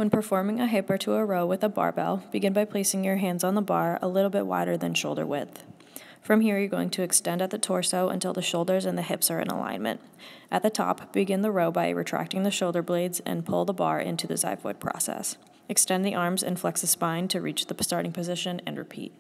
When performing a hip or to a row with a barbell, begin by placing your hands on the bar a little bit wider than shoulder width. From here, you're going to extend at the torso until the shoulders and the hips are in alignment. At the top, begin the row by retracting the shoulder blades and pull the bar into the xyphoid process. Extend the arms and flex the spine to reach the starting position and repeat.